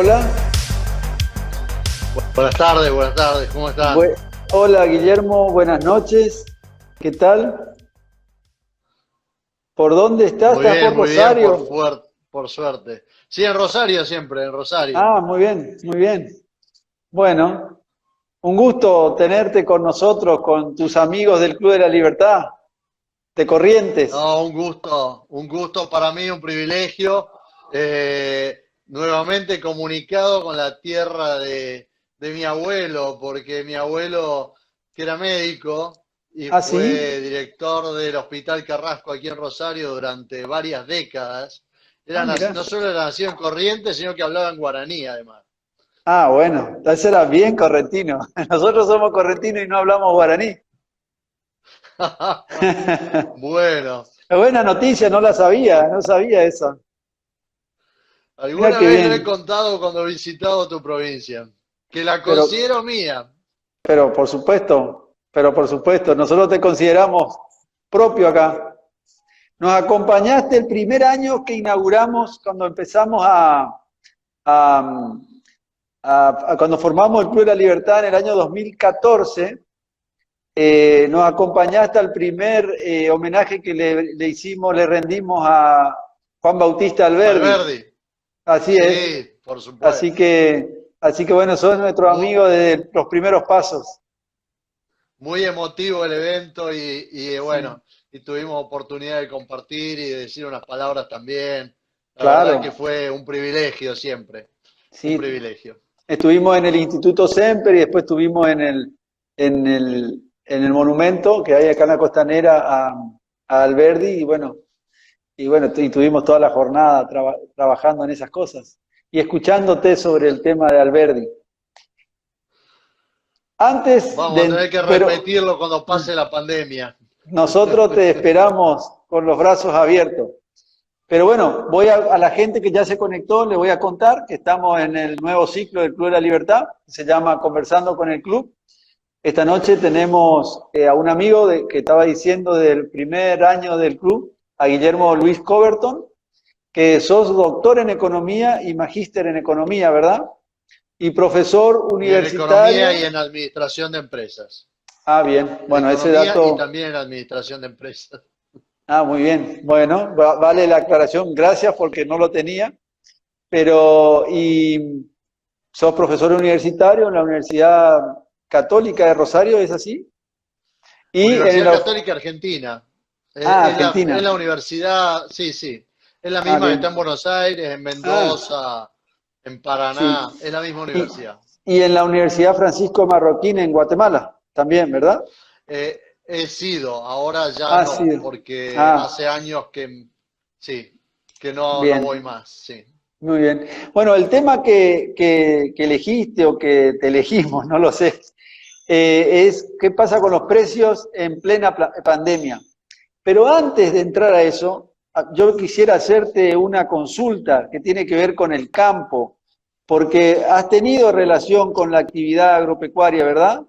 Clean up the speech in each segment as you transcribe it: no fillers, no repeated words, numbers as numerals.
hola. Buenas tardes, ¿cómo están? Bu- Hola, Guillermo, buenas noches. ¿Qué tal? ¿Por dónde estás? ¿Estás por Muy bien, Rosario? por suerte. Sí, en Rosario siempre, en Rosario. Ah, muy bien, muy bien. Bueno, un gusto tenerte con nosotros, con tus amigos del Club de la Libertad, de Corrientes. No, un gusto para mí, un privilegio. Nuevamente comunicado con la tierra de mi abuelo, porque mi abuelo, que era médico y Ah, sí. fue director del Hospital Carrasco aquí en Rosario durante varias décadas, Ah, mira. no solo era nacido en Corrientes, sino que hablaba en guaraní además. Ah, bueno, entonces era bien correntino. Nosotros somos correntinos y no hablamos guaraní. Bueno, Buena noticia, no la sabía, no sabía eso. Mira alguna qué vez lo he bien. contado cuando he visitado tu provincia, que la Pero, considero mía. pero por supuesto, nosotros te consideramos propio acá. Nos acompañaste el primer año que inauguramos, cuando empezamos a- cuando formamos el Club de la Libertad en el año 2014. Nos acompañaste al primer homenaje que le hicimos, le rendimos a Juan Bautista Alberdi. Alberdi, Así es. sí, por Así supuesto. que, así que bueno, sos nuestro Muy, amigo de los primeros pasos. muy emotivo el evento Sí, bueno, y tuvimos oportunidad de compartir y de decir unas palabras también. La verdad que claro. fue un privilegio siempre, un Sí, privilegio. estuvimos en el Instituto Semper y después estuvimos en el monumento que hay acá en la Costanera a Alberdi y tuvimos toda la jornada trabajando en esas cosas y escuchándote sobre el tema de Alberdi. Vamos a tener que Pero repetirlo cuando pase la pandemia. nosotros te esperamos con los brazos abiertos. Pero bueno, a la gente que ya se conectó, le voy a contar que estamos en el nuevo ciclo del Club de la Libertad, que se llama Conversando con el Club. Esta noche tenemos a un amigo que estaba diciendo del primer año del club, a Guillermo Luis Coberton, que sos doctor en economía y magíster en economía, ¿verdad? Y profesor Y en economía y universitario. en administración de empresas. Ah, bien, En bueno, ese economía y dato. también en administración de empresas. Ah, muy bien. Bueno, vale la aclaración, gracias porque no lo tenía. Y sos profesor universitario en la Universidad Católica de Rosario, ¿es así? Y en Universidad la... Católica Argentina. Es Argentina. la universidad, sí, sí. Es la Ah, misma que está en bien. Buenos Aires, en Ah, Mendoza, en sí. Paraná. Es la misma Y, universidad. y en la Universidad Francisco Marroquín en Guatemala, también, ¿verdad? He sido, ahora ya Ah, sí. no, porque Ah, hace años que sí, que no voy bien. más, sí. Muy bien. Bueno, el tema que elegiste o que te elegimos, no lo sé, es qué pasa con los precios en plena pandemia. Pero antes de entrar a eso, yo quisiera hacerte una consulta que tiene que ver con el campo, porque has tenido relación con la actividad agropecuaria, ¿verdad?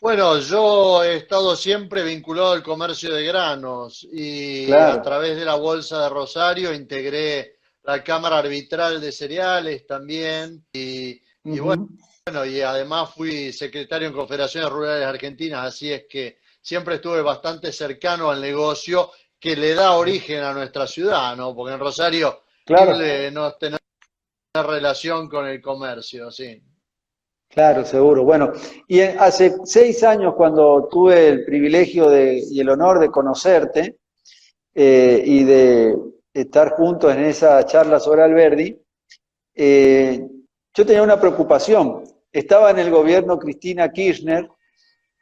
Bueno, yo he estado siempre vinculado al comercio de granos y a Claro. través de la Bolsa de Rosario integré la Cámara Arbitral de Cereales también y Ujú. bueno, y además fui secretario en Confederaciones Rurales Argentinas, así es que siempre estuve bastante cercano al negocio que le da origen a nuestra ciudad, ¿no? Porque en Rosario es Claro. imposible no tener relación con el comercio, sí. Claro, seguro. Bueno, y hace 6 años cuando tuve el privilegio y el honor de conocerte y de estar juntos en esa charla sobre Alberdi, eh, yo tenía una preocupación. Estaba en el gobierno Cristina Kirchner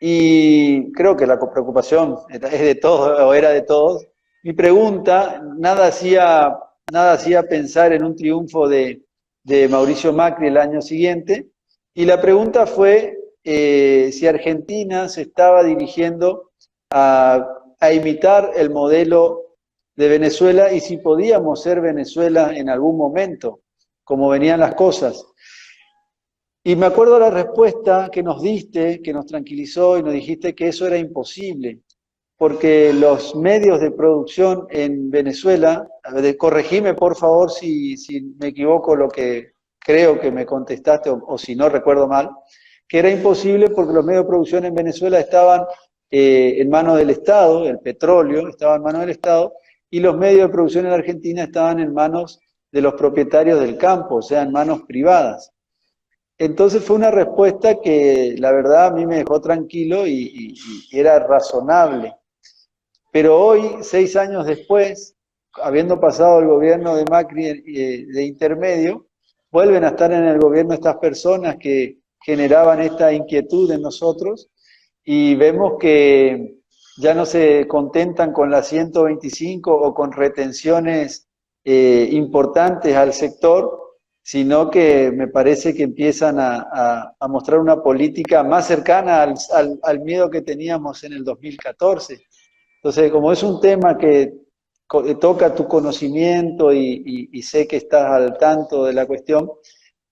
y creo que la preocupación es de todos o era de todos. Mi pregunta, nada hacía pensar en un triunfo de Mauricio Macri el año siguiente, y la pregunta fue si Argentina se estaba dirigiendo a imitar el modelo de Venezuela y si podíamos ser Venezuela en algún momento, como venían las cosas. Y me acuerdo la respuesta que nos diste, que nos tranquilizó y nos dijiste que eso era imposible, porque los medios de producción en Venezuela, corregime por favor si me equivoco lo que creo que me contestaste o si no recuerdo mal, que era imposible porque los medios de producción en Venezuela estaban en manos del Estado, el petróleo estaba en manos del Estado, y los medios de producción en Argentina estaban en manos de los propietarios del campo, o sea, en manos privadas. Entonces fue una respuesta que la verdad a mí me dejó tranquilo y era razonable. Pero hoy, 6 años después, habiendo pasado el gobierno de Macri de intermedio, vuelven a estar en el gobierno estas personas que generaban esta inquietud en nosotros y vemos que ya no se contentan con las 125 o con retenciones importantes al sector, sino que me parece que empiezan a mostrar una política más cercana al miedo que teníamos en el 2014. Entonces, como es un tema que toca tu conocimiento y sé que estás al tanto de la cuestión,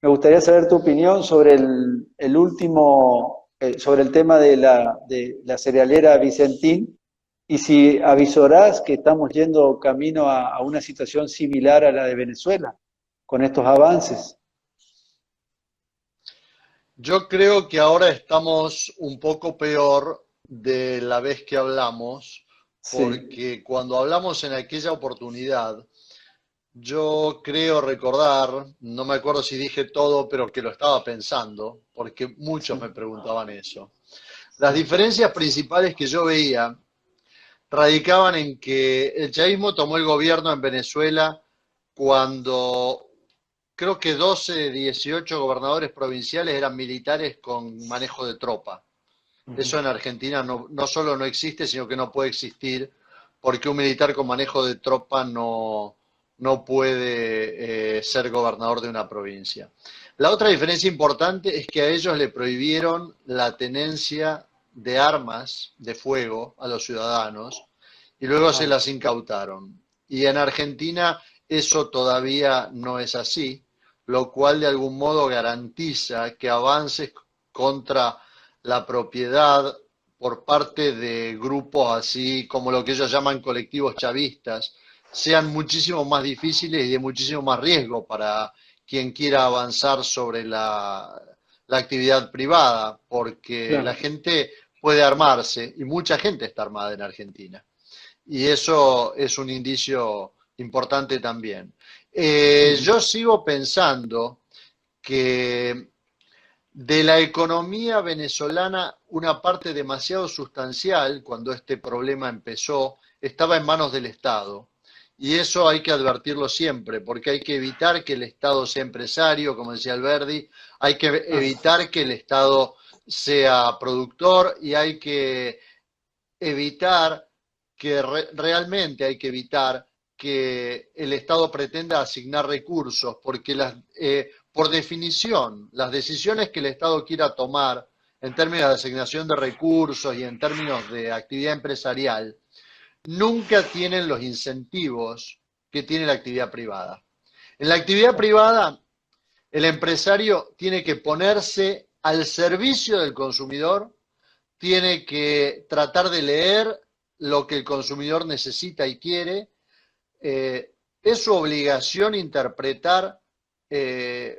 me gustaría saber tu opinión sobre el último, sobre el tema de la cerealera Vicentín, y si avisorás que estamos yendo camino a una situación similar a la de Venezuela, con estos avances. Yo creo que ahora estamos un poco peor de la vez que hablamos, Sí, porque cuando hablamos en aquella oportunidad, yo creo recordar, no me acuerdo si dije todo, pero que lo estaba pensando, porque muchos sí, me preguntaban eso. Las sí. diferencias principales que yo veía radicaban en que el chavismo tomó el gobierno en Venezuela cuando creo que 12 de 18 gobernadores provinciales eran militares con manejo de tropa. Ujú. Eso en Argentina no solo no existe, sino que no puede existir, porque un militar con manejo de tropa no puede ser gobernador de una provincia. La otra diferencia importante es que a ellos le prohibieron la tenencia de armas de fuego a los ciudadanos y luego se Ah, las incautaron. Y en Argentina eso todavía no es así, lo cual de algún modo garantiza que avances contra la propiedad por parte de grupos así como lo que ellos llaman colectivos chavistas sean muchísimo más difíciles y de muchísimo más riesgo para quien quiera avanzar sobre la actividad privada, porque la claro. gente puede armarse y mucha gente está armada en Argentina. Y eso es un indicio importante también. Ujú. Yo sigo pensando que de la economía venezolana, una parte demasiado sustancial, cuando este problema empezó, estaba en manos del Estado. Y eso hay que advertirlo siempre, porque hay que evitar que el Estado sea empresario, como decía Alberdi, hay que Ah, evitar que el Estado sea productor y hay que evitar que realmente hay que evitar que el Estado pretenda asignar recursos, porque por definición, las decisiones que el Estado quiera tomar en términos de asignación de recursos y en términos de actividad empresarial, nunca tienen los incentivos que tiene la actividad privada. En la actividad privada, el empresario tiene que ponerse al servicio del consumidor, tiene que tratar de leer lo que el consumidor necesita y quiere. Es su obligación interpretar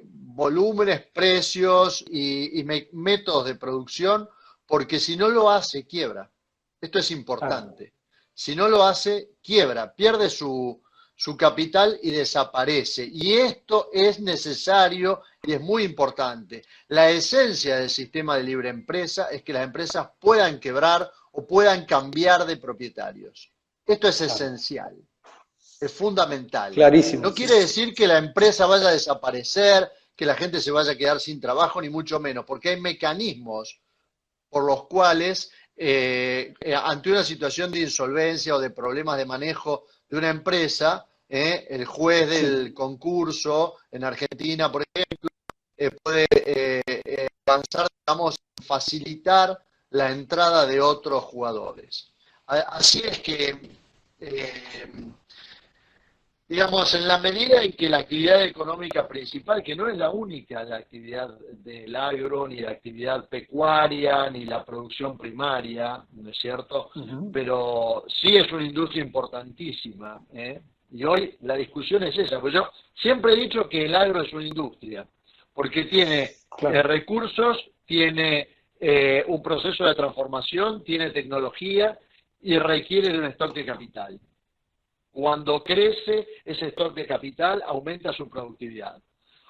volúmenes, precios y métodos de producción, porque si no lo hace, quiebra. Esto es ah, importante. Si no lo hace, quiebra, pierde su capital y desaparece. Y esto es necesario y es muy importante. La esencia del sistema de libre empresa es que las empresas puedan quebrar o puedan cambiar de propietarios. Esto es claro. esencial, es fundamental. Clarísimo, No sí. quiere decir que la empresa vaya a desaparecer, que la gente se vaya a quedar sin trabajo, ni mucho menos, porque hay mecanismos por los cuales ante una situación de insolvencia o de problemas de manejo de una empresa, el juez Sí. del concurso en Argentina, por ejemplo, puede avanzar, digamos, facilitar la entrada de otros jugadores. Así es que eh, digamos, en la medida en que la actividad económica principal, que no es la única la actividad del agro, ni la actividad pecuaria, ni la producción primaria, ¿no es cierto? Pero sí es una industria importantísima, ¿eh? Y hoy la discusión es esa, pues yo siempre he dicho que el agro es una industria, porque tiene Claro. recursos, tiene un proceso de transformación, tiene tecnología y requiere de un stock de capital. Cuando crece ese stock de capital, aumenta su productividad.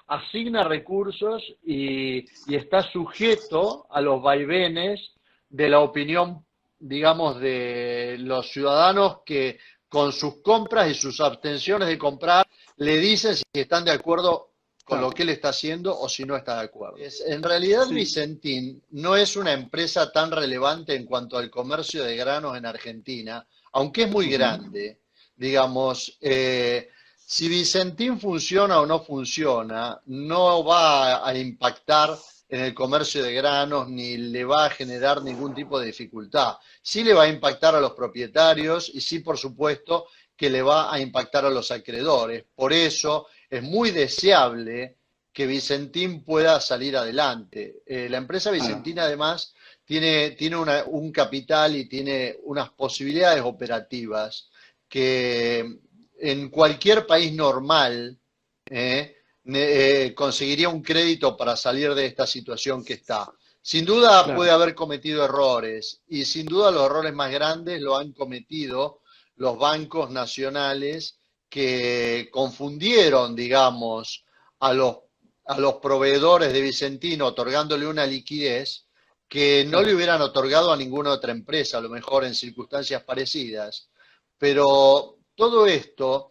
Asigna recursos y está sujeto a los vaivenes de la opinión, digamos, de los ciudadanos que con sus compras y sus abstenciones de comprar le dicen si están de acuerdo con lo Claro. que él está haciendo o si no está de acuerdo. En realidad, Sí. Vicentín no es una empresa tan relevante en cuanto al comercio de granos en Argentina, aunque es muy grande. Digamos, si Vicentín funciona o no funciona, no va a impactar en el comercio de granos ni le va a generar ningún tipo de dificultad. Sí le va a impactar a los propietarios y sí, por supuesto, que le va a impactar a los acreedores. Por eso es muy deseable que Vicentín pueda salir adelante. La empresa Vicentina, además, tiene un capital y tiene unas posibilidades operativas que en cualquier país normal conseguiría un crédito para salir de esta situación que está. Sin duda puede Claro. haber cometido errores y sin duda los errores más grandes lo han cometido los bancos nacionales que confundieron, digamos, a los, a los proveedores de Vicentino otorgándole una liquidez que no le Claro. hubieran otorgado a ninguna otra empresa, a lo mejor en circunstancias parecidas. Pero todo esto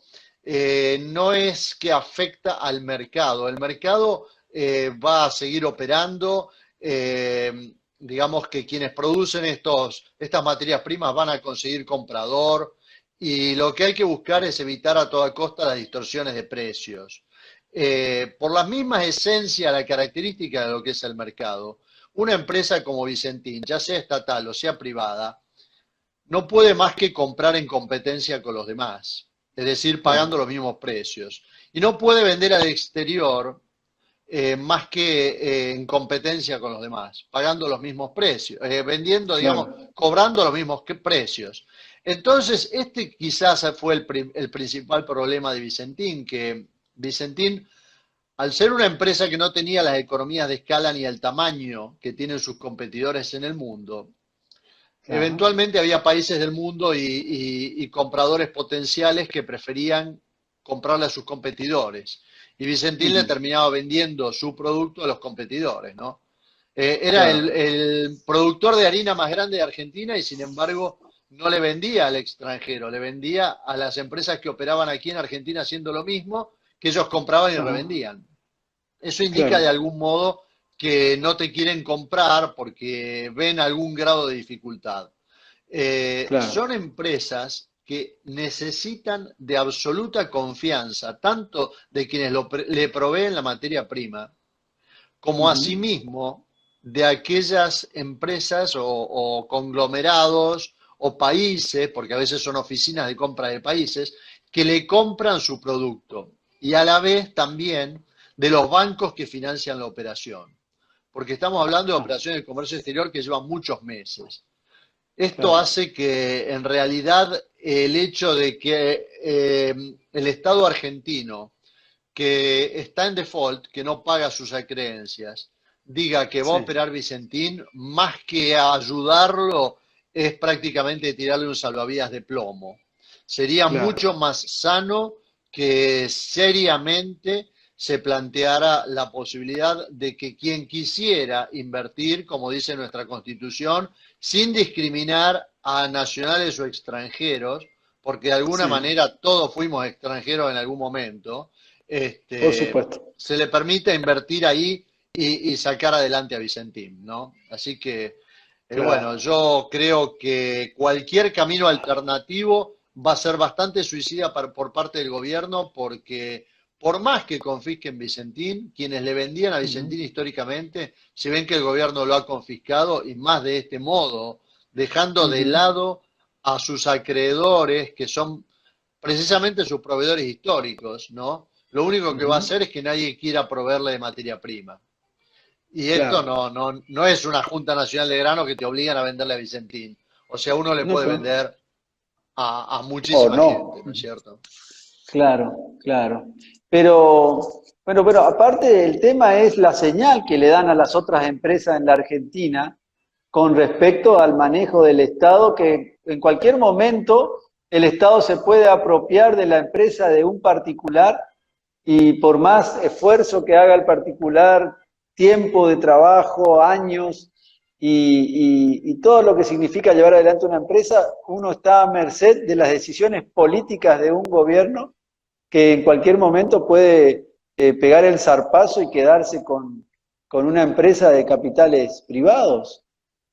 no es que afecta al mercado. El mercado va a seguir operando. Digamos que quienes producen estas materias primas van a conseguir comprador y lo que hay que buscar es evitar a toda costa las distorsiones de precios. Por las mismas esencias, la característica de lo que es el mercado, una empresa como Vicentín, ya sea estatal o sea privada, no puede más que comprar en competencia con los demás, es decir, pagando Claro. los mismos precios. Y no puede vender al exterior más que en competencia con los demás, pagando los mismos precios, vendiendo, digamos, Claro. cobrando los mismos precios. Entonces, este quizás fue el principal problema de Vicentín, que Vicentín, al ser una empresa que no tenía las economías de escala ni el tamaño que tienen sus competidores en el mundo, Claro. eventualmente había países del mundo y compradores potenciales que preferían comprarle a sus competidores. Y Vicentín le terminaba vendiendo su producto a los competidores, ¿no? Era Claro. el productor de harina más grande de Argentina y sin embargo no le vendía al extranjero, le vendía a las empresas que operaban aquí en Argentina haciendo lo mismo, que ellos compraban y Ajá. revendían. Eso indica de Claro. algún modo que no te quieren comprar porque ven algún grado de dificultad. Claro. Son empresas que necesitan de absoluta confianza, tanto de quienes le proveen la materia prima, como asimismo de aquellas empresas o conglomerados o países, porque a veces son oficinas de compra de países, que le compran su producto y a la vez también de los bancos que financian la operación, porque estamos hablando de Ah, operaciones de comercio exterior que llevan muchos meses. Esto claro. hace que en realidad el hecho de que el Estado argentino, que está en default, que no paga sus acreencias, diga que va a Sí. operar Vicentín, más que ayudarlo, es prácticamente tirarle un salvavidas de plomo. Sería mucho Claro. más sano que seriamente se planteara la posibilidad de que quien quisiera invertir, como dice nuestra Constitución, sin discriminar a nacionales o extranjeros, porque de alguna Sí. manera todos fuimos extranjeros en algún momento, Por este, supuesto. se le permite invertir ahí y sacar adelante a Vicentín, ¿no? Así que, bueno, Claro. yo creo que cualquier camino alternativo va a ser bastante suicida por parte del gobierno porque por más que confisquen Vicentín, quienes le vendían a Ujú. Vicentín históricamente, si ven que el gobierno lo ha confiscado y más de este modo, dejando de Ujú. lado a sus acreedores, que son precisamente sus proveedores históricos, ¿no? Lo único que va a Ujú. hacer es que nadie quiera proveerle de materia prima. Y esto Claro. no es una Junta Nacional de Grano que te obligan a venderle a Vicentín. O sea, uno le No, puede claro. vender a O muchísima gente, no. ¿no es cierto? Claro, claro. Pero, bueno, pero aparte el tema es la señal que le dan a las otras empresas en la Argentina con respecto al manejo del Estado, que en cualquier momento el Estado se puede apropiar de la empresa de un particular y por más esfuerzo que haga el particular, tiempo de trabajo, años y todo lo que significa llevar adelante una empresa, uno está a merced de las decisiones políticas de un gobierno que en cualquier momento puede pegar el zarpazo y quedarse con una empresa de capitales privados.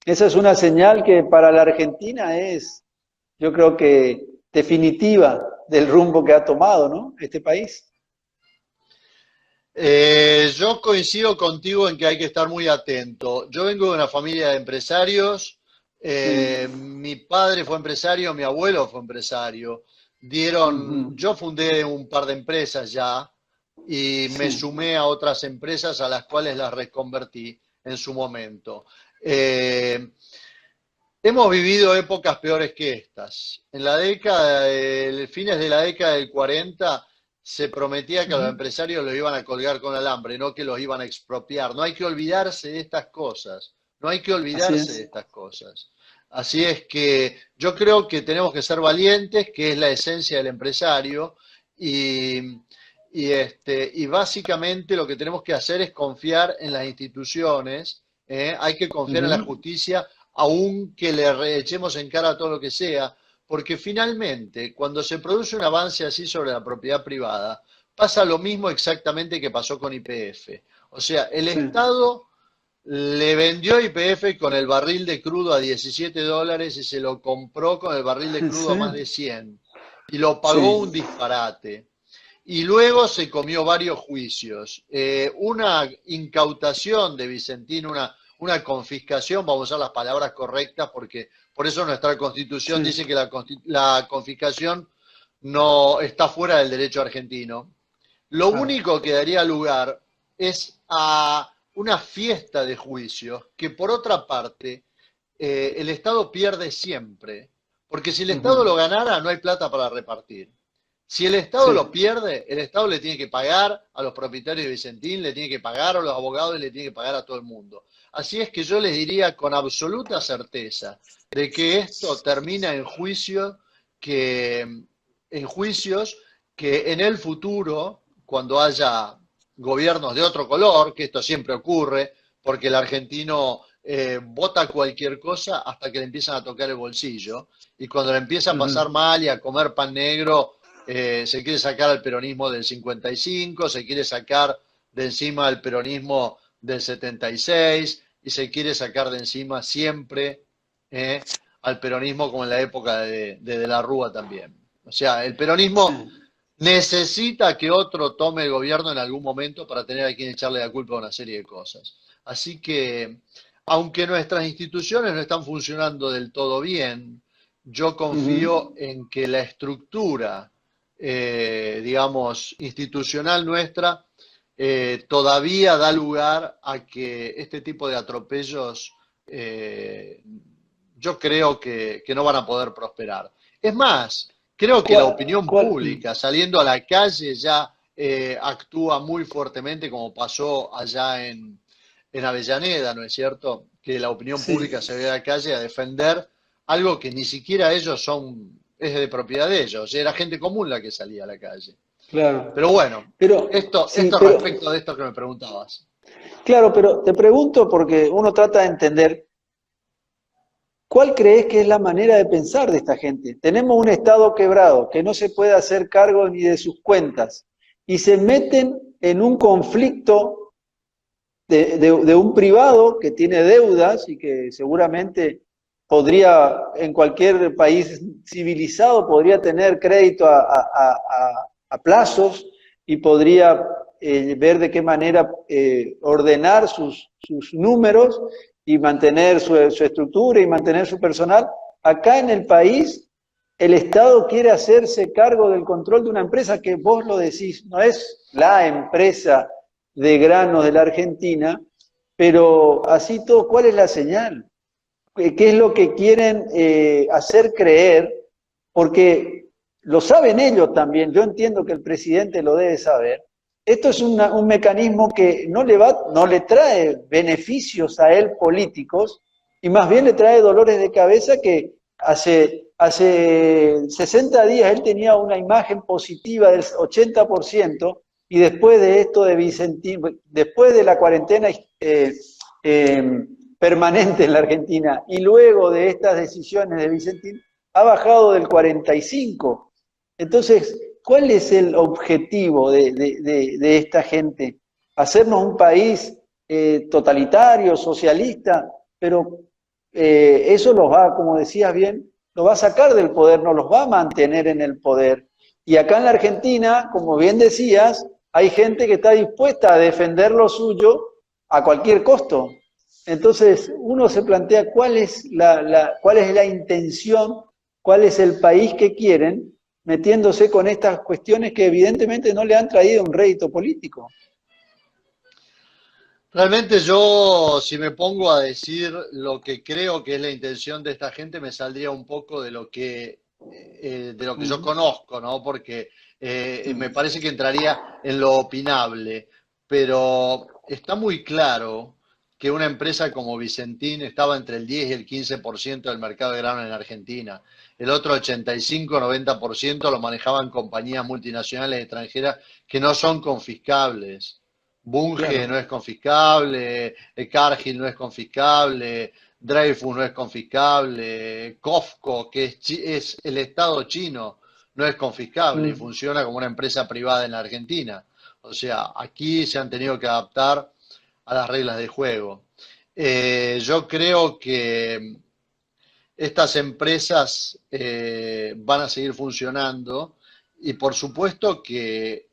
Esa es una señal que para la Argentina es, yo creo que definitiva del rumbo que ha tomado, ¿no? Este país. Yo coincido contigo en que hay que estar muy atento. Yo vengo de una familia de empresarios. Sí. Mi padre fue empresario, mi abuelo fue empresario. Ujú. Yo fundé un par de empresas ya y me Sí. sumé a otras empresas a las cuales las reconvertí en su momento. Eh, Hemos vivido épocas peores que estas. En la década, fines de la década del 40, se prometía que a los Ujú. empresarios los iban a colgar con alambre, no que los iban a expropiar. No hay que olvidarse de estas cosas. No hay que Así olvidarse de es. estas cosas. Así es que yo creo que tenemos que ser valientes, que es la esencia del empresario, y, y básicamente lo que tenemos que hacer es confiar en las instituciones, ¿eh? Hay que confiar en la Ujú. justicia aunque le echemos en cara todo lo que sea, porque finalmente, cuando se produce un avance así sobre la propiedad privada, pasa lo mismo exactamente que pasó con YPF. O sea, el Sí. Estado le vendió YPF con el barril de crudo a $17 y se lo compró con el barril de ¿En crudo a más serio? de 100 y lo pagó un Sí. disparate. Y luego se comió varios juicios. Una incautación de Vicentín, una confiscación, vamos a usar las palabras correctas, porque por eso nuestra Constitución Sí. dice que la confiscación no está fuera del derecho argentino. Lo Claro. único que daría lugar es a una fiesta de juicios que, por otra parte, el Estado pierde siempre, porque si el Estado Ujú. lo ganara, no hay plata para repartir. Si el Estado Sí. lo pierde, el Estado le tiene que pagar a los propietarios de Vicentín, le tiene que pagar a los abogados y le tiene que pagar a todo el mundo. Así es que yo les diría con absoluta certeza de que esto termina que, en juicios que en el futuro, cuando haya gobiernos de otro color, que esto siempre ocurre, porque el argentino vota cualquier cosa hasta que le empiezan a tocar el bolsillo, y cuando le empieza a pasar Ujú. mal y a comer pan negro, se quiere sacar al peronismo del 55, se quiere sacar de encima el peronismo del 76 y se quiere sacar de encima siempre al peronismo como en la época de la Rúa también. O sea, el peronismo Sí. necesita que otro tome el gobierno en algún momento para tener a quien echarle la culpa a una serie de cosas. Así que, aunque nuestras instituciones no están funcionando del todo bien, yo confío Ujú. en que la estructura, digamos, institucional nuestra todavía da lugar a que este tipo de atropellos, eh, yo creo que no van a poder prosperar. Es más, creo que la ¿Cuál, opinión cuál? pública, saliendo a la calle, ya actúa muy fuertemente, como pasó allá en Avellaneda, ¿no es cierto? Que la opinión Sí, pública se ve a la calle a defender algo que ni siquiera ellos son, es de propiedad de ellos, era gente común la que salía a la calle. claro. Pero bueno, Sí, esto pero, respecto de esto que me preguntabas. claro, pero te pregunto porque uno trata de entender, ¿cuál crees que es la manera de pensar de esta gente? Tenemos un Estado quebrado que no se puede hacer cargo ni de sus cuentas y se meten en un conflicto de un privado que tiene deudas y que seguramente podría, en cualquier país civilizado, podría tener crédito a plazos y podría ver de qué manera ordenar sus números y mantener su estructura y mantener su personal. Acá en el país el Estado quiere hacerse cargo del control de una empresa que vos lo decís, no es la empresa de granos de la Argentina, pero así todo, ¿cuál es la señal? ¿Qué es lo que quieren hacer creer? Porque lo saben ellos también, yo entiendo que el presidente lo debe saber. Esto es un mecanismo que no le trae beneficios a él políticos, y más bien le trae dolores de cabeza que hace 60 días él tenía una imagen positiva del 80%, y después de esto de Vicentín, después de la cuarentena eh, permanente en la Argentina, y luego de estas decisiones de Vicentín, ha bajado del 45%. Entonces, ¿cuál es el objetivo de esta gente? Hacernos un país totalitario, socialista, pero eso los va, como decías bien, los va a sacar del poder, no los va a mantener en el poder. Y acá en la Argentina, como bien decías, hay gente que está dispuesta a defender lo suyo a cualquier costo. Entonces, uno se plantea cuál es la intención, cuál es el país que quieren, metiéndose con estas cuestiones que evidentemente no le han traído un rédito político. Realmente yo, si me pongo a decir lo que creo que es la intención de esta gente, me saldría un poco de lo que yo Mm, conozco, ¿no? Porque me mm, parece que entraría en lo opinable, pero está muy claro que una empresa como Vicentín estaba entre el 10 y el 15% del mercado de grano en Argentina. El otro 85-90% lo manejaban compañías multinacionales extranjeras que no son confiscables. Bunge claro. no es confiscable, Cargill no es confiscable, Dreyfus no es confiscable, COFCO, que es el Estado chino, no es confiscable y Mm, funciona como una empresa privada en la Argentina. O sea, aquí se han tenido que adaptar a las reglas de juego. Yo creo que estas empresas van a seguir funcionando y por supuesto que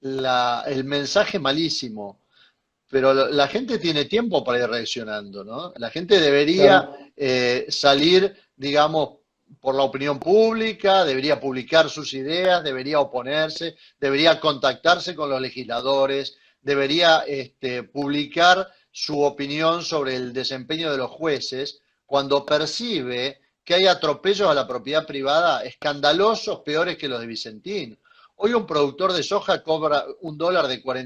el mensaje malísimo, pero la gente tiene tiempo para ir reaccionando, ¿no? La gente debería claro. salir, digamos, por la opinión pública, debería publicar sus ideas, debería oponerse, debería contactarse con los legisladores, debería publicar su opinión sobre el desempeño de los jueces cuando percibe que hay atropellos a la propiedad privada escandalosos, peores que los de Vicentín. Hoy un productor de soja cobra un dólar de Claro.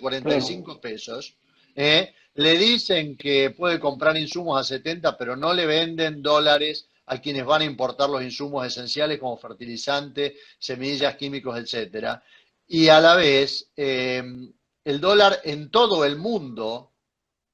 45 pesos. Le dicen que puede comprar insumos a 70, pero no le venden dólares a quienes van a importar los insumos esenciales como fertilizantes, semillas, químicos, etcétera. Y a la vez, el dólar en todo el mundo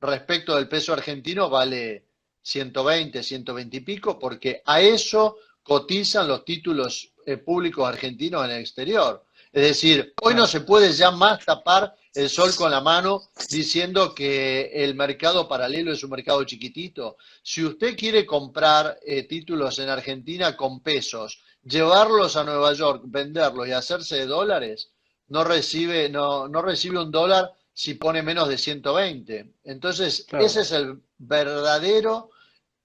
respecto del peso argentino vale 120, 120 y pico, porque a eso cotizan los títulos públicos argentinos en el exterior. Es decir, hoy no Claro. se puede ya más tapar el sol con la mano diciendo que el mercado paralelo es un mercado chiquitito. Si usted quiere comprar títulos en Argentina con pesos, llevarlos a Nueva York, venderlos y hacerse de dólares, no recibe un dólar si pone menos de 120. Entonces, ese Claro. es el verdadero,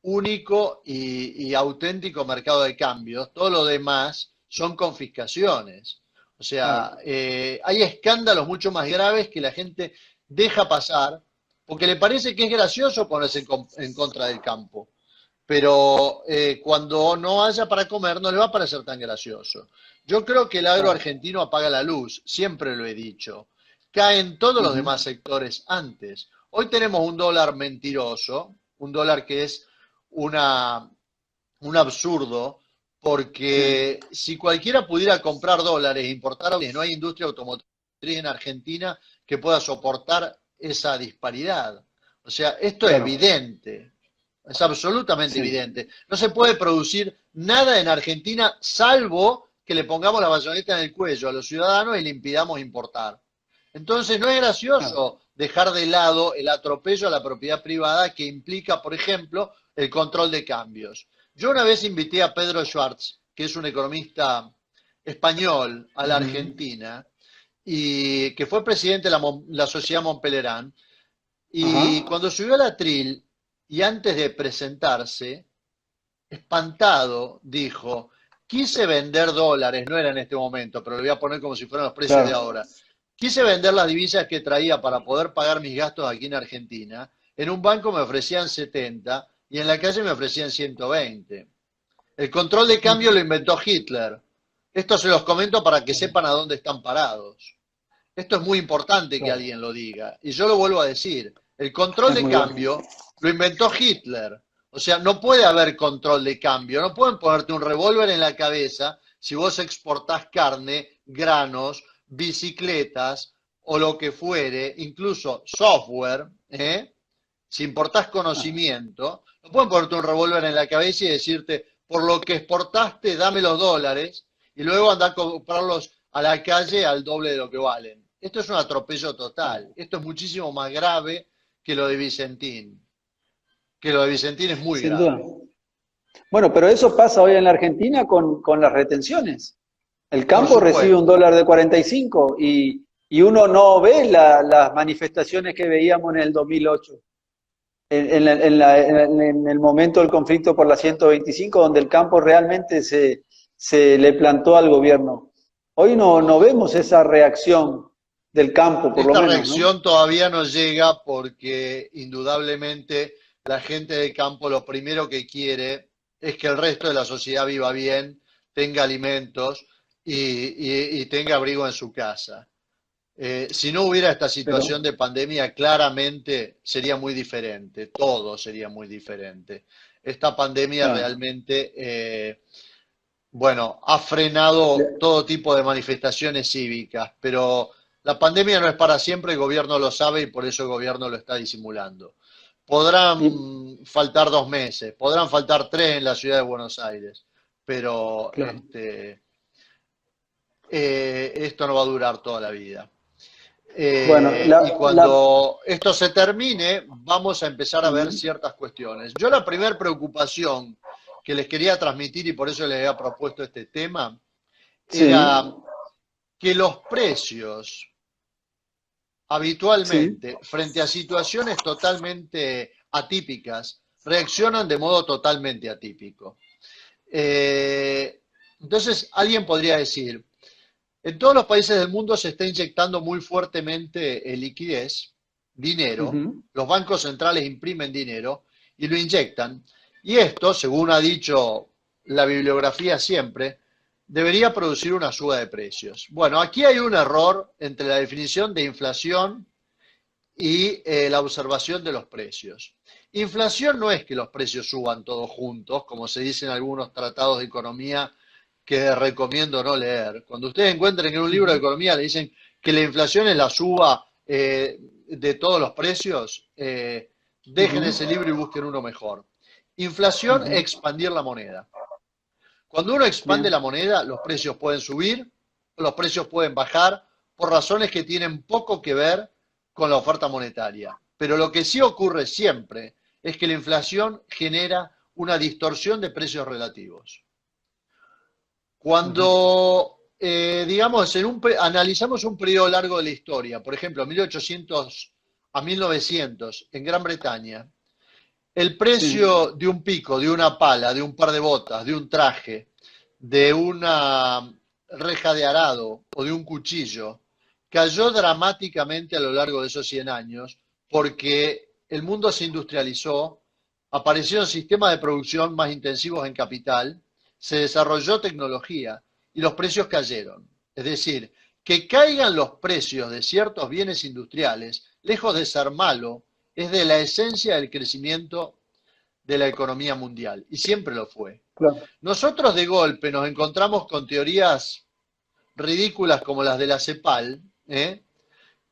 único y auténtico mercado de cambios. Todo lo demás son confiscaciones. O sea, Claro. hay escándalos mucho más graves que la gente deja pasar porque le parece que es gracioso ponerse en contra del campo. Pero cuando no haya para comer no le va a parecer tan gracioso. Yo creo que el agro Claro. argentino apaga la luz, siempre lo he dicho. Caen todos los Ujú. demás sectores antes. Hoy tenemos un dólar mentiroso, un dólar que es una, un absurdo, Sí. porque si cualquiera pudiera comprar dólares e importar, no hay industria automotriz en Argentina que pueda soportar esa disparidad. O sea, esto es Claro. evidente. Es absolutamente Sí. evidente. No se puede producir nada en Argentina salvo que le pongamos la bayoneta en el cuello a los ciudadanos y le impidamos importar. Entonces no es Claro. gracioso dejar de lado el atropello a la propiedad privada que implica, por ejemplo, el control de cambios. Yo una vez invité a Pedro Schwartz, que es un economista español, a la Ujú. Argentina, y que fue presidente de la Sociedad Montpellerin, y Ajá. cuando subió al atril y antes de presentarse, espantado, dijo, quise vender dólares, no era en este momento, pero lo voy a poner como si fueran los precios de Claro. ahora. Quise vender las divisas que traía para poder pagar mis gastos aquí en Argentina. En un banco me ofrecían 70 y en la calle me ofrecían 120. El control de cambio lo inventó Hitler. Esto se los comento para que sepan a dónde están parados. Esto es muy importante que Claro. alguien lo diga. Y yo lo vuelvo a decir. El control Es de muy bueno. cambio lo inventó Hitler. O sea, no puede haber control de cambio. No pueden ponerte un revólver en la cabeza si vos exportás carne, granos, bicicletas o lo que fuere, incluso software, ¿eh? Si importás Ah, conocimiento, no pueden ponerte un revólver en la cabeza y decirte, por lo que exportaste, dame los dólares y luego andar a comprarlos a la calle al doble de lo que valen. Esto es un atropello total. Esto es muchísimo más grave que lo de Vicentín. Que lo de Vicentín es muy sin duda. grave. Bueno, pero eso pasa hoy en la Argentina con las retenciones. El Por campo recibe un supuesto. dólar de 45 y uno no ve las manifestaciones que veíamos en el 2008, en el momento del conflicto por la 125, donde el campo realmente se le plantó al gobierno. Hoy no vemos esa reacción del campo, por lo Esta menos, ¿no? reacción todavía no llega porque indudablemente la gente de campo lo primero que quiere es que el resto de la sociedad viva bien, tenga alimentos y tenga abrigo en su casa. Si no hubiera esta situación Pero, de pandemia, claramente sería muy diferente, todo sería muy diferente. Esta pandemia claro. realmente, bueno, ha frenado todo tipo de manifestaciones cívicas, pero la pandemia no es para siempre, el gobierno lo sabe y por eso el gobierno lo está disimulando. Y, Podrán faltar 2 meses, podrán faltar 3 en la ciudad de Buenos Aires, pero claro. esto no va a durar toda la vida. Bueno, Y cuando esto se termine, vamos a empezar a ver Ujú. ciertas cuestiones. Yo la primera preocupación que les quería transmitir y por eso les había propuesto este tema Sí, era que los precios sí. habitualmente frente a situaciones totalmente atípicas reaccionan de modo totalmente atípico. Eh, entonces, alguien podría decir, en todos los países del mundo se está inyectando muy fuertemente liquidez, dinero, Ujú. los bancos centrales imprimen dinero y lo inyectan. Y esto, según ha dicho la bibliografía siempre, debería producir una suba de precios. Bueno, aquí hay un error entre la definición de inflación y la observación de los precios. Inflación no es que los precios suban todos juntos, como se dice en algunos tratados de economía que recomiendo no leer. Cuando ustedes encuentren en un libro de Ujú. economía le dicen que la inflación es la suba de todos los precios, dejen Ujú. ese libro y busquen uno mejor. Inflación, Ujú. expandir la moneda. Cuando uno expande la Bien. moneda, los precios pueden subir, los precios pueden bajar por razones que tienen poco que ver con la oferta monetaria. Pero lo que sí ocurre siempre es que la inflación genera una distorsión de precios relativos. Ujú. Cuando, digamos, analizamos un periodo largo de la historia, por ejemplo, 1800 a 1900 en Gran Bretaña, el Sí. precio de un pico, de una pala, de un par de botas, de un traje, de una reja de arado o de un cuchillo, cayó dramáticamente a lo largo de esos 100 años porque el mundo se industrializó, aparecieron sistemas de producción más intensivos en capital, se desarrolló tecnología y los precios cayeron. Es decir, que caigan los precios de ciertos bienes industriales, lejos de ser malo, es de la esencia del crecimiento de la economía mundial y siempre lo fue. Claro. Nosotros de golpe nos encontramos con teorías ridículas como las de la CEPAL, que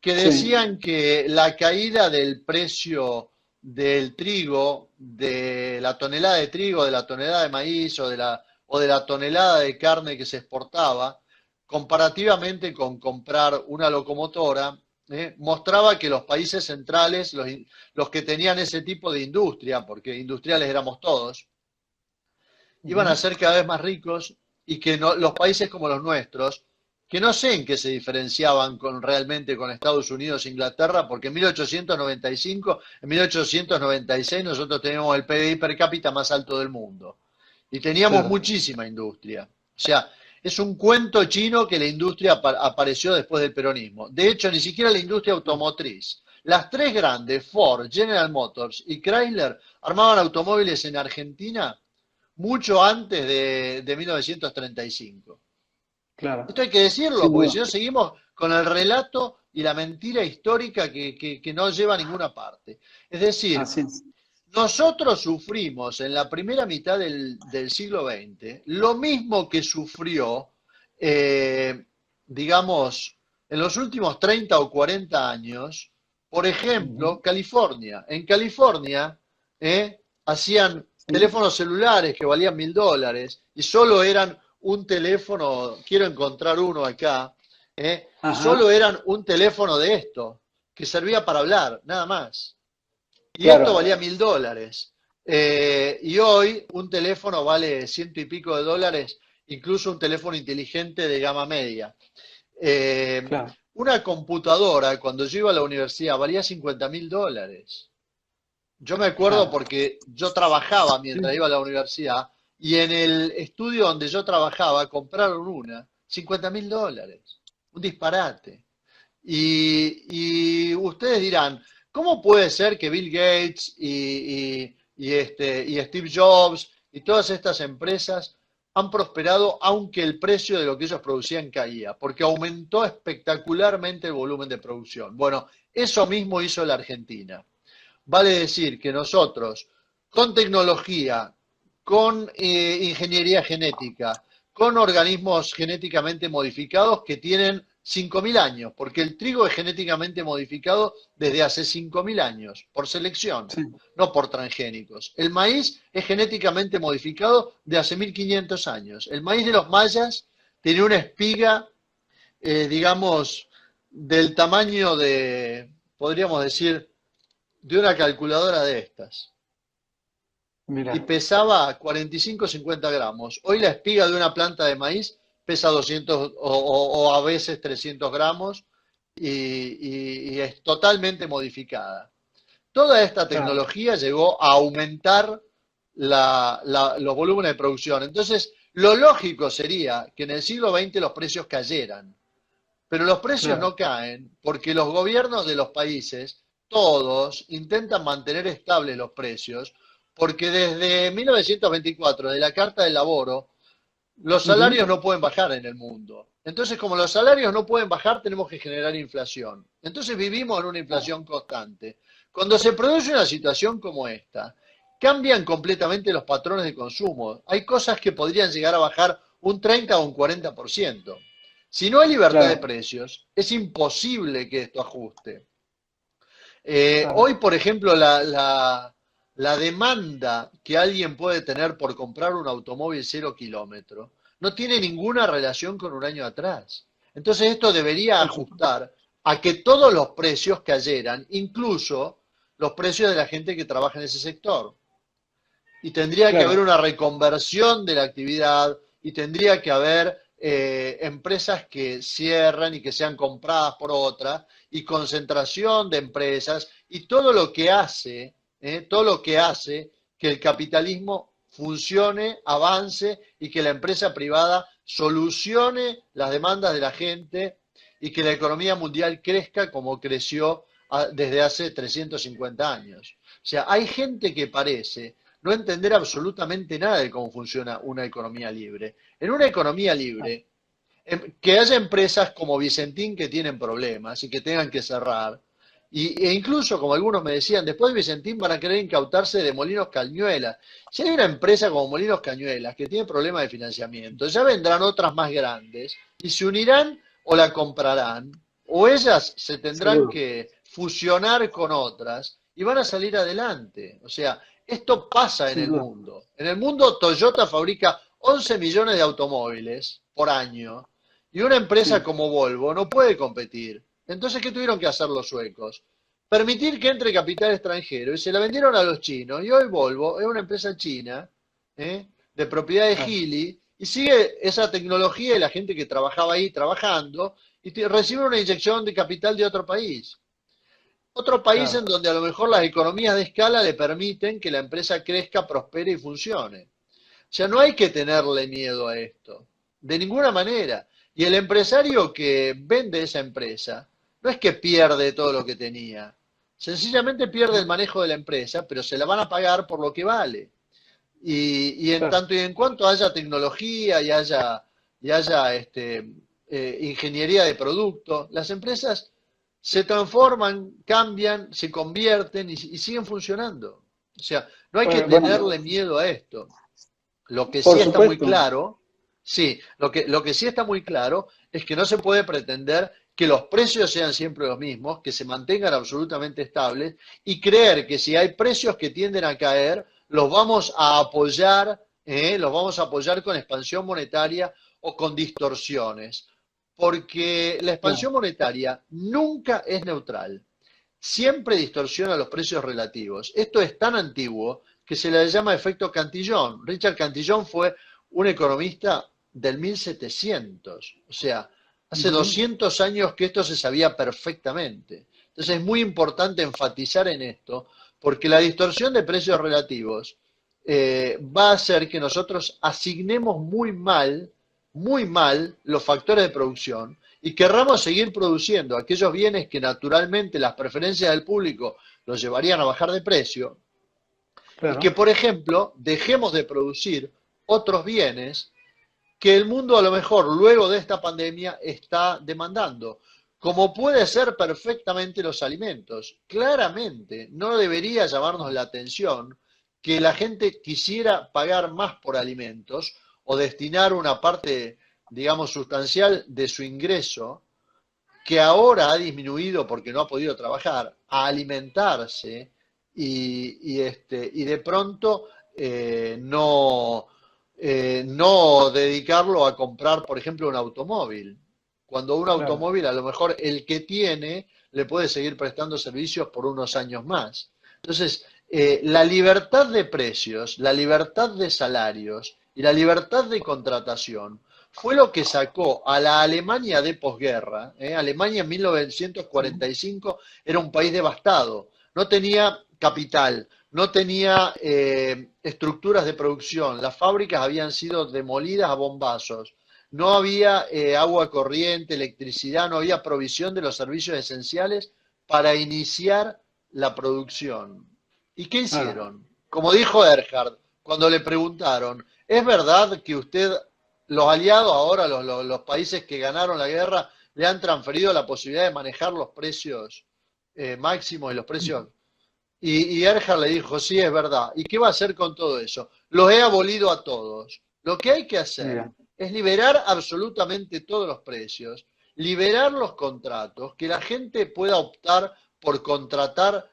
Sí. decían que la caída del precio del trigo, de la tonelada de trigo, de la tonelada de maíz o de la tonelada de carne que se exportaba, comparativamente con comprar una locomotora, mostraba que los países centrales, los que tenían ese tipo de industria, porque industriales éramos todos, iban a Ujú. ser cada vez más ricos y que los países como los nuestros, que no sé en qué se diferenciaban realmente con Estados Unidos e Inglaterra, porque en 1895, en 1896 nosotros teníamos el PBI per cápita más alto del mundo. y teníamos claro. muchísima industria. O sea, es un cuento chino que la industria apareció después del peronismo. De hecho, ni siquiera la industria automotriz. Las tres grandes, Ford, General Motors y Chrysler, armaban automóviles en Argentina mucho antes de 1935. Claro, Esto hay que decirlo, sin porque duda. si no seguimos con el relato y la mentira histórica que no lleva a ninguna parte. Es decir, Así es. nosotros sufrimos en la primera mitad del siglo XX lo mismo que sufrió, eh, digamos, en los últimos 30 o 40 años, por Ujú. ejemplo, California. En California hacían Sí. teléfonos celulares que valían $1000 y solo eran un teléfono, quiero encontrar uno acá, y solo Ajá, eran un teléfono de esto, que servía para hablar, nada más. Y esto valía claro, $1000. Y hoy un teléfono vale ciento y pico de dólares, incluso un teléfono inteligente de gama media. Eh, claro. una computadora, cuando yo iba a la universidad, valía $50.000. Yo me acuerdo Claro. porque yo trabajaba mientras Sí. iba a la universidad y en el estudio donde yo trabajaba compraron una, $50.000. Un disparate. Y ustedes dirán, ¿cómo puede ser que Bill Gates y Steve Jobs y todas estas empresas han prosperado aunque el precio de lo que ellos producían caía? Porque aumentó espectacularmente el volumen de producción. Bueno, eso mismo hizo la Argentina. Vale decir que nosotros, con tecnología, con ingeniería genética, con organismos genéticamente modificados que tienen 5.000 años, porque el trigo es genéticamente modificado desde hace 5.000 años, por selección, Sí. no por transgénicos. El maíz es genéticamente modificado de hace 1.500 años. El maíz de los mayas tiene una espiga, digamos, del tamaño de, podríamos decir, de una calculadora de estas y Mira. pesaba 45 o 50 gramos. Hoy la espiga de una planta de maíz pesa 200 o a veces 300 gramos y es totalmente modificada. Toda esta Claro, tecnología llegó a aumentar los volúmenes de producción. Entonces, lo lógico sería que en el siglo XX los precios cayeran, pero los precios no claro. caen porque los gobiernos de los países, todos, intentan mantener estables los precios, porque desde 1924, de la Carta del Laboro, los salarios Ujú. no pueden bajar en el mundo. Entonces, como los salarios no pueden bajar, tenemos que generar inflación. Entonces vivimos en una Claro, inflación constante. Cuando se produce una situación como esta, cambian completamente los patrones de consumo. Hay cosas que podrían llegar a bajar un 30 o un 40%. Si no hay libertad de claro, precios, es imposible que esto ajuste. Hoy, claro. por ejemplo, la demanda que alguien puede tener por comprar un automóvil 0 kilómetro no tiene ninguna relación con un año atrás. Entonces esto debería Por supuesto. ajustar a que todos los precios cayeran, incluso los precios de la gente que trabaja en ese sector. Y tendría que haber Claro, una reconversión de la actividad y tendría que haber empresas que cierran y que sean compradas por otras y concentración de empresas y todo lo que hace que el capitalismo funcione, avance y que la empresa privada solucione las demandas de la gente y que la economía mundial crezca como creció desde hace 350 años. O sea, hay gente que parece no entender absolutamente nada de cómo funciona una economía libre. En una economía claro, libre, que haya empresas como Vicentín que tienen problemas y que tengan que cerrar, e incluso, como algunos me decían, después de Vicentín van a querer incautarse de Molinos Cañuelas. Si hay una empresa como Molinos Cañuelas que tiene problemas de financiamiento, ya vendrán otras más grandes y se unirán o la comprarán, o ellas se tendrán seguro. que fusionar con otras y van a salir adelante. O sea, esto pasa en Sin el duda. mundo. En el mundo Toyota fabrica 11 millones de automóviles por año y una empresa Sí, como Volvo no puede competir. Entonces, ¿qué tuvieron que hacer los suecos? Permitir que entre capital extranjero y se la vendieron a los chinos. Y hoy Volvo es una empresa china de propiedad de claro. Geely y sigue esa tecnología y la gente que trabajaba ahí trabajando y recibe una inyección de capital de otro país. Otro país en Claro, donde a lo mejor las economías de escala le permiten que la empresa crezca, prospere y funcione. O sea, no hay que tenerle miedo a esto, de ninguna manera. Y el empresario que vende esa empresa, no es que pierde todo lo que tenía, sencillamente pierde el manejo de la empresa, pero se la van a pagar por lo que vale. Y en Claro. tanto y en cuanto haya tecnología y haya ingeniería de producto, las empresas se transforman, cambian, se convierten y siguen funcionando. O sea, no hay que Bueno, tenerle miedo a esto. Lo que por sí está muy supuesto. claro, sí, lo que sí está muy claro es que no se puede pretender que los precios sean siempre los mismos, que se mantengan absolutamente estables y creer que si hay precios que tienden a caer, los vamos a apoyar con expansión monetaria o con distorsiones, porque la Claro. expansión monetaria nunca es neutral, siempre distorsiona los precios relativos. Esto es tan antiguo que se le llama efecto Cantillon. Richard Cantillon fue un economista del 1700, o sea, hace Ujú. 200 años que esto se sabía perfectamente. Entonces es muy importante enfatizar en esto, porque la distorsión de precios relativos va a hacer que nosotros asignemos muy mal los factores de producción y querramos seguir produciendo aquellos bienes que naturalmente las preferencias del público los llevarían a bajar de precio, y que, Claro. por ejemplo, dejemos de producir otros bienes que el mundo a lo mejor luego de esta pandemia está demandando, como puede ser perfectamente los alimentos. Claramente no debería llamarnos la atención que la gente quisiera pagar más por alimentos o destinar una parte, digamos, sustancial de su ingreso, que ahora ha disminuido porque no ha podido trabajar, a alimentarse y de pronto no dedicarlo a comprar, por ejemplo, un automóvil. Cuando un Claro. automóvil, a lo mejor el que tiene, le puede seguir prestando servicios por unos años más. Entonces, la libertad de precios, la libertad de salarios y la libertad de contratación fue lo que sacó a la Alemania de posguerra. Alemania en Sí. 1945 era un país devastado, no tenía capital, no tenía estructuras de producción, las fábricas habían sido demolidas a bombazos, no había agua corriente, electricidad, no había provisión de los servicios esenciales para iniciar la producción. ¿Y qué Claro. hicieron? Como dijo Erhard, cuando le preguntaron, ¿es verdad que usted, los aliados ahora, los países que ganaron la guerra, le han transferido la posibilidad de manejar los precios máximos y los precios? Y Erhard le dijo, sí, es verdad. ¿Y qué va a hacer con todo eso? Los he abolido a todos. Lo que hay que hacer Mira. es liberar absolutamente todos los precios, liberar los contratos, que la gente pueda optar por contratar.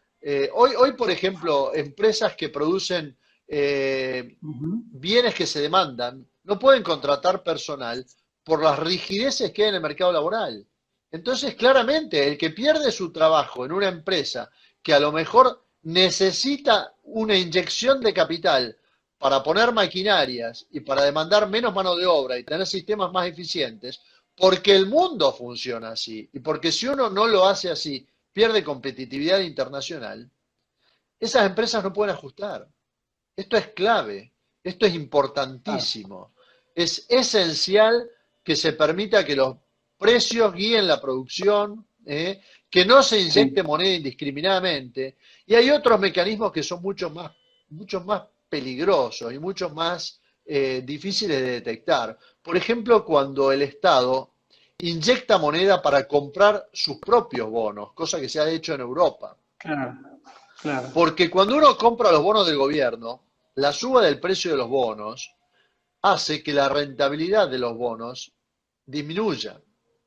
Hoy, por ejemplo, empresas que producen Ujú. bienes que se demandan no pueden contratar personal por las rigideces que hay en el mercado laboral. Entonces, claramente, el que pierde su trabajo en una empresa que a lo mejor necesita una inyección de capital para poner maquinarias y para demandar menos mano de obra y tener sistemas más eficientes, porque el mundo funciona así y porque si uno no lo hace así, pierde competitividad internacional, esas empresas no pueden ajustar. Esto es clave, esto es Claro. importantísimo. Es esencial que se permita que los precios guíen la producción, que no se inyecte Sí. moneda indiscriminadamente. Y hay otros mecanismos que son mucho más peligrosos y mucho más difíciles de detectar. Por ejemplo, cuando el Estado inyecta moneda para comprar sus propios bonos, cosa que se ha hecho en Europa. Claro. Claro. Porque cuando uno compra los bonos del gobierno, la suba del precio de los bonos hace que la rentabilidad de los bonos disminuya.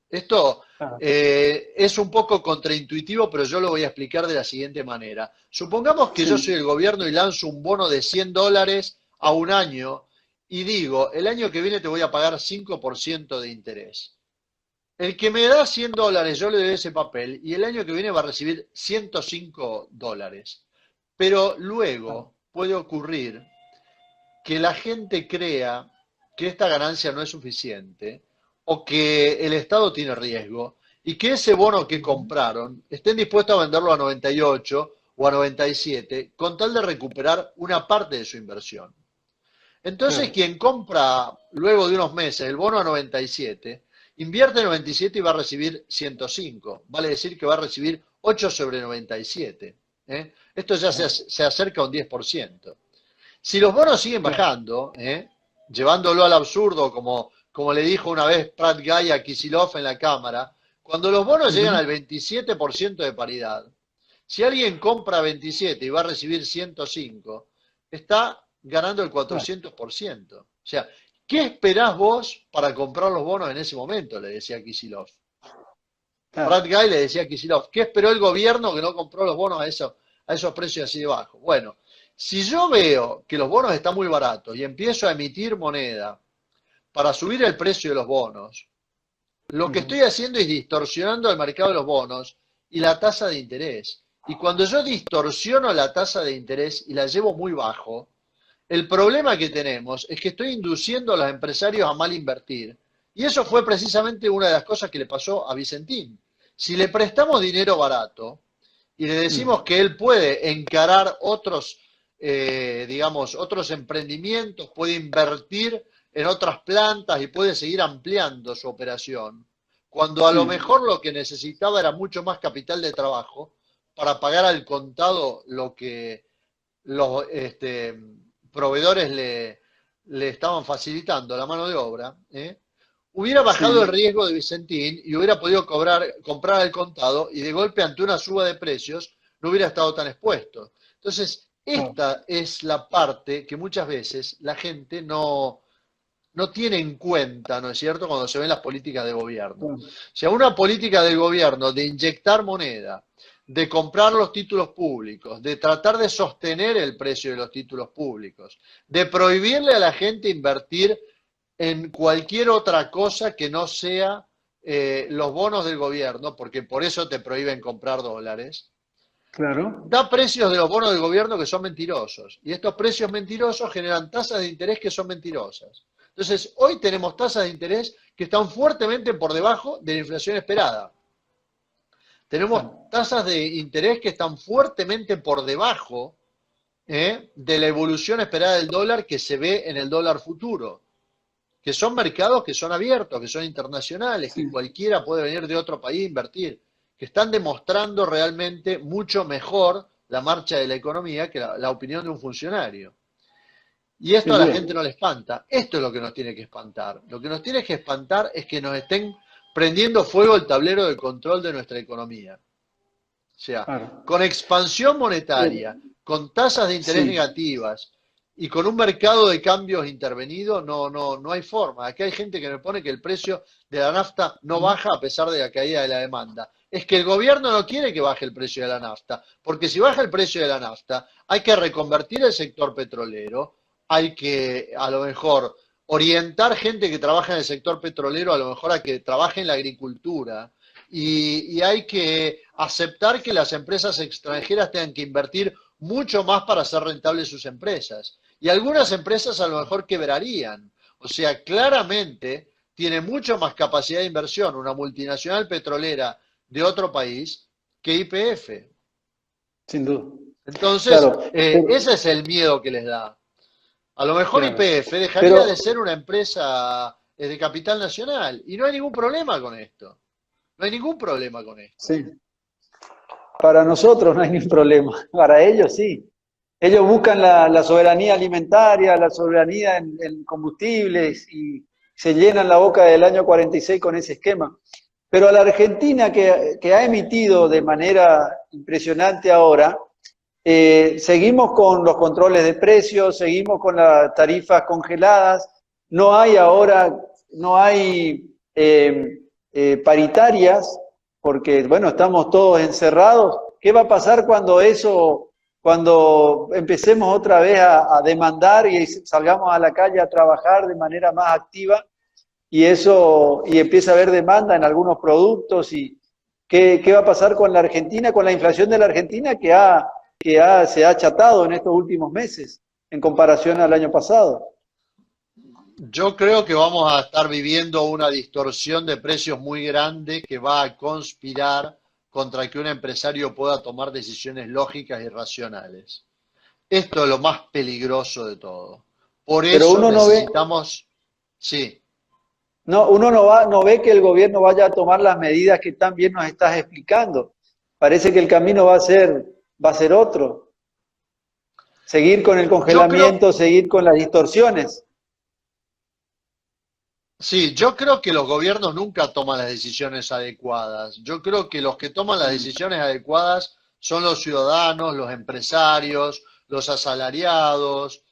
Esto Claro. es un poco contraintuitivo, pero yo lo voy a explicar de la siguiente manera. Supongamos que yo soy Sí. el gobierno y lanzo un bono de $100 a un año y digo, el año que viene te voy a pagar 5% de interés. El que me da $100, yo le doy ese papel y el año que viene va a recibir $105. Pero Claro. luego puede ocurrir que la gente crea que esta ganancia no es suficiente o que el Estado tiene riesgo y que ese bono que Ujú. compraron estén dispuestos a venderlo a 98 o a 97 con tal de recuperar una parte de su inversión. Entonces, quien compra luego de unos meses el bono a 97, invierte 97 y va a recibir 105. Vale decir que va a recibir 8 sobre 97. Esto ya se acerca a un 10%. Si los bonos siguen bajando, llevándolo al absurdo, como le dijo una vez Pratt Guy a Kicillof en la Cámara, cuando los bonos llegan al 27% de paridad, si alguien compra 27 y va a recibir 105, está ganando el 400%. O sea, ¿qué esperás vos para comprar los bonos en ese momento? Le decía Kicillof. Pratt Guy le decía a Kicillof, ¿qué esperó el gobierno que no compró los bonos a esos precios así de bajos? Bueno, si yo veo que los bonos están muy baratos y empiezo a emitir moneda para subir el precio de los bonos, lo que estoy haciendo es distorsionando el mercado de los bonos y la tasa de interés. Y cuando yo distorsiono la tasa de interés y la llevo muy bajo, el problema que tenemos es que estoy induciendo a los empresarios a mal invertir. Y eso fue precisamente una de las cosas que le pasó a Vicentín. Si le prestamos dinero barato y le decimos que él puede encarar otros, otros emprendimientos, puede invertir en otras plantas y puede seguir ampliando su operación, cuando a lo mejor lo que necesitaba era mucho más capital de trabajo para pagar al contado lo que los proveedores le estaban facilitando, la mano de obra, hubiera bajado el riesgo de Vicentín y hubiera podido comprar al contado y de golpe ante una suba de precios no hubiera estado tan expuesto. Entonces, esta es la parte que muchas veces la gente no tiene en cuenta, ¿no es cierto?, cuando se ven las políticas de gobierno. O sea, una política del gobierno de inyectar moneda, de comprar los títulos públicos, de tratar de sostener el precio de los títulos públicos, de prohibirle a la gente invertir en cualquier otra cosa que no sea los bonos del gobierno, porque por eso te prohíben comprar dólares. Claro. Da precios de los bonos del gobierno que son mentirosos. Y estos precios mentirosos generan tasas de interés que son mentirosas. Entonces, hoy tenemos tasas de interés que están fuertemente por debajo de la inflación esperada. Tenemos tasas de interés que están fuertemente por debajo de la evolución esperada del dólar que se ve en el dólar futuro, que son mercados que son abiertos, que son internacionales, que cualquiera puede venir de otro país a invertir, que están demostrando realmente mucho mejor la marcha de la economía que la opinión de un funcionario. Y esto a la gente no le espanta. Esto es lo que nos tiene que espantar. Lo que nos tiene que espantar es que nos estén prendiendo fuego el tablero de control de nuestra economía. O sea, con expansión monetaria, con tasas de interés negativas y con un mercado de cambios intervenido, no hay forma. Aquí hay gente que me pone que el precio de la nafta no baja a pesar de la caída de la demanda. Es que el gobierno no quiere que baje el precio de la nafta, porque si baja el precio de la nafta, hay que reconvertir el sector petrolero, hay que, a lo mejor, orientar gente que trabaja en el sector petrolero, a lo mejor a que trabaje en la agricultura, y hay que aceptar que las empresas extranjeras tengan que invertir mucho más para hacer rentables sus empresas. Y algunas empresas a lo mejor quebrarían. O sea, claramente tiene mucho más capacidad de inversión una multinacional petrolera de otro país que YPF. Sin duda. Entonces, ese es el miedo que les da. A lo mejor YPF dejaría de ser una empresa de capital nacional y no hay ningún problema con esto. No hay ningún problema con esto. Sí. Para nosotros no hay ningún problema. Para ellos sí. Ellos buscan la soberanía alimentaria, la soberanía en combustibles y se llenan la boca del año 46 con ese esquema. Pero a la Argentina que ha emitido de manera impresionante ahora, seguimos con los controles de precios, seguimos con las tarifas congeladas, no hay ahora, no hay paritarias, porque bueno, estamos todos encerrados. ¿Qué va a pasar cuando empecemos otra vez a demandar y salgamos a la calle a trabajar de manera más activa y empieza a haber demanda en algunos productos? ¿Y qué va a pasar con la Argentina, con la inflación de la Argentina se ha achatado en estos últimos meses en comparación al año pasado? Yo creo que vamos a estar viviendo una distorsión de precios muy grande que va a conspirar contra que un empresario pueda tomar decisiones lógicas y racionales. Esto es lo más peligroso de todo, Por Pero eso uno no ve, necesitamos, sí. no, uno no ve que el gobierno vaya a tomar las medidas que tan bien nos estás explicando. Parece que el camino va a ser otro. Seguir con el Yo creo, congelamiento, seguir con las distorsiones. sí, yo creo que los gobiernos nunca toman las decisiones adecuadas. Yo creo que los que toman las Mm, decisiones adecuadas son los ciudadanos, los empresarios, los asalariados,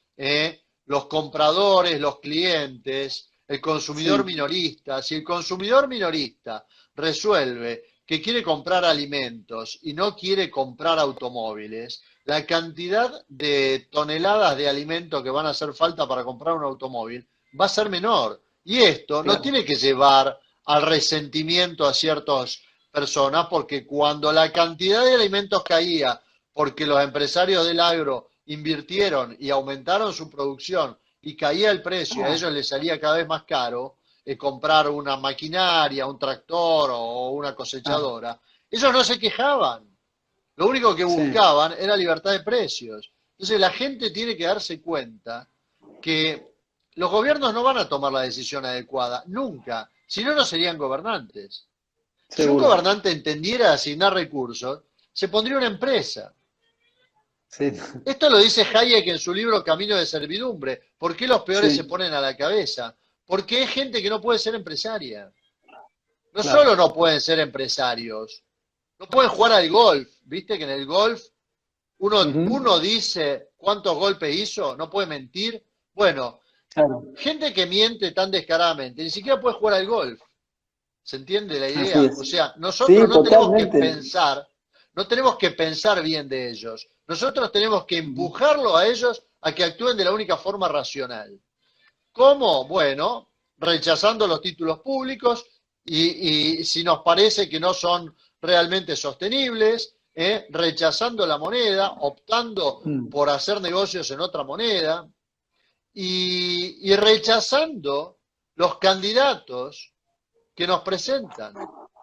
los compradores, los clientes, el consumidor sí, minorista. Si el consumidor minorista resuelve que quiere comprar alimentos y no quiere comprar automóviles, la cantidad de toneladas de alimento que van a hacer falta para comprar un automóvil va a ser menor. Y esto no claro. tiene que llevar al resentimiento a ciertas personas, porque cuando la cantidad de alimentos caía, porque los empresarios del agro invirtieron y aumentaron su producción y caía el precio, a Ah, ellos les salía cada vez más caro comprar una maquinaria, un tractor o una ah, cosechadora, ellos no se quejaban. Lo único que sí, buscaban era libertad de precios. Entonces la gente tiene que darse cuenta que los gobiernos no van a tomar la decisión adecuada, nunca, si no, no serían gobernantes. Si un seguro. gobernante entendiera asignar recursos, se pondría una empresa. Sí, Esto lo dice Hayek en su libro Camino de Servidumbre. ¿Por qué los peores se sí, ponen a la cabeza? Porque es gente que no puede ser empresaria. No solo claro. no pueden ser empresarios, no pueden jugar al golf. ¿Viste que en el golf Ujú, uno dice cuántos golpes hizo? No puede mentir. Bueno, claro, gente que miente tan descaradamente, ni siquiera puede jugar al golf. ¿Se entiende la así idea? O es. sea, nosotros Sí, totalmente. no tenemos que pensar bien de ellos. Nosotros tenemos que Ujú, empujarlo a ellos a que actúen de la única forma racional. ¿Cómo? Bueno, rechazando los títulos públicos y si nos parece que no son realmente sostenibles, rechazando la moneda, optando mm, por hacer negocios en otra moneda y rechazando los candidatos que nos presentan.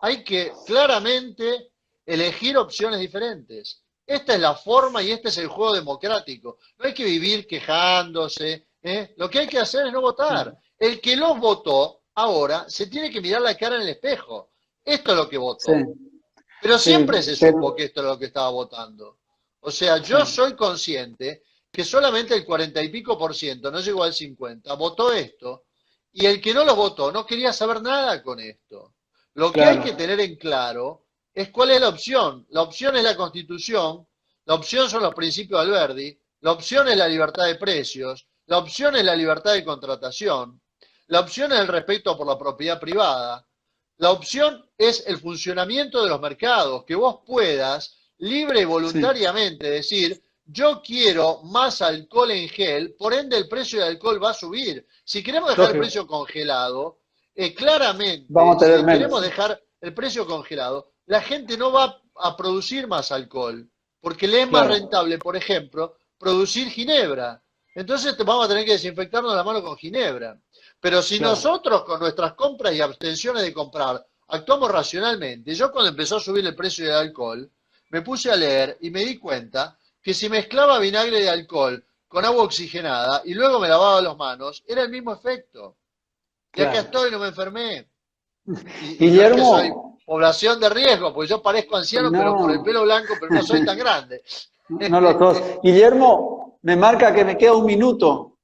Hay que claramente elegir opciones diferentes. Esta es la forma y este es el juego democrático. No hay que vivir quejándose. Lo que hay que hacer es no votar. claro. El que los votó ahora se tiene que mirar la cara en el espejo. Esto es lo que Sí, votó. Pero sí, siempre se supo que pero esto es lo que estaba votando. O sea, sí, yo soy consciente que solamente el 40 y pico por ciento, no llegó al 50, votó esto, y el que no lo votó no quería saber nada con esto. Lo que hay que claro, tener en claro es cuál es la opción. La opción es la Constitución, la opción son los principios de Alberdi, la opción es la libertad de precios, la opción es la libertad de contratación, la opción es el respeto por la propiedad privada, la opción es el funcionamiento de los mercados, que vos puedas libre y sí, voluntariamente decir, yo quiero más alcohol en gel, por ende el precio del alcohol va a subir. Si queremos dejar el lógico. precio congelado, Vamos claramente, a tener si menos. queremos dejar el precio congelado, la gente no va a producir más alcohol, porque le es más Claro, rentable, por ejemplo, producir ginebra. Entonces vamos a tener que desinfectarnos la mano con ginebra. Pero si claro, nosotros con nuestras compras y abstenciones de comprar actuamos racionalmente, yo cuando empezó a subir el precio del alcohol, me puse a leer y me di cuenta que si mezclaba vinagre de alcohol con agua oxigenada y luego me lavaba las manos, era el mismo efecto. Y acá claro. estoy, no me enfermé. Y no es que soy Guillermo, población de riesgo, pues yo parezco anciano, pero por el no, pelo blanco, pero no soy tan grande. no lo sos. Guillermo, me marca que me queda un minuto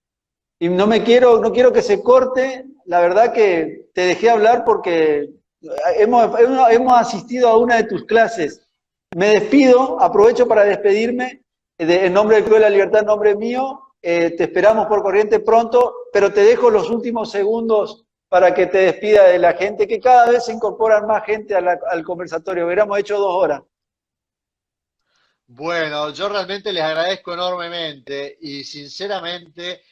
y no quiero que se corte. La verdad que te dejé hablar porque hemos asistido a una de tus clases. Me despido, aprovecho para despedirme en nombre del Club de la Libertad, en nombre mío. Te esperamos por corriente pronto, pero te dejo los últimos segundos para que te despida de la gente, que cada vez se incorporan más gente al conversatorio. Hubiéramos hecho 2 horas. Bueno, yo realmente les agradezco enormemente y sinceramente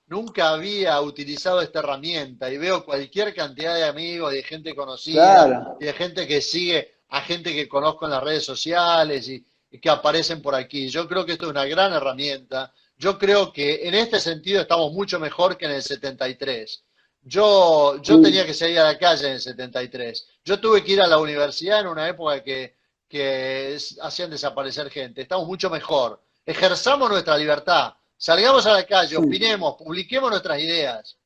nunca había utilizado esta herramienta y veo cualquier cantidad de amigos, de gente conocida Claro, y de gente que sigue a gente que conozco en las redes sociales y que aparecen por aquí. Yo creo que esto es una gran herramienta. Yo creo que en este sentido estamos mucho mejor que en el 73. Yo tenía sí, que salir a la calle en el 73. Yo tuve que ir a la universidad en una época hacían desaparecer gente. Estamos mucho mejor. Ejerzamos nuestra libertad. salgamos a la calle, Sí. opinemos, publiquemos nuestras ideas.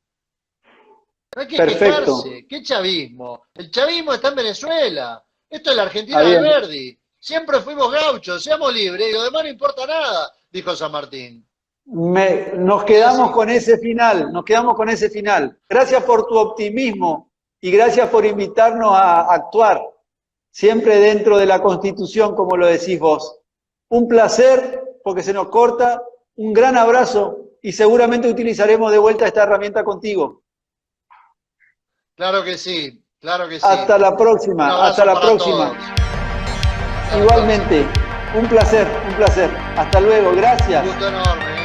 No hay que Perfecto. quejarse. ¿Qué chavismo? El chavismo está en Venezuela. Esto es la Argentina Está de bien. Verdi. Siempre fuimos gauchos, seamos libres y lo demás no importa nada, dijo San Martín. Nos Es quedamos así. con ese final, nos quedamos con ese final. Gracias por tu optimismo y gracias por invitarnos a actuar, siempre dentro de la Constitución, como lo decís vos. Un placer, porque se nos corta, un gran abrazo y seguramente utilizaremos de vuelta esta herramienta contigo. Claro que sí, claro que sí. Hasta la Un próxima, hasta abrazo la para todos. próxima. Hasta la próxima. Igualmente, un placer, un placer. Hasta luego, Un gracias. gusto enorme.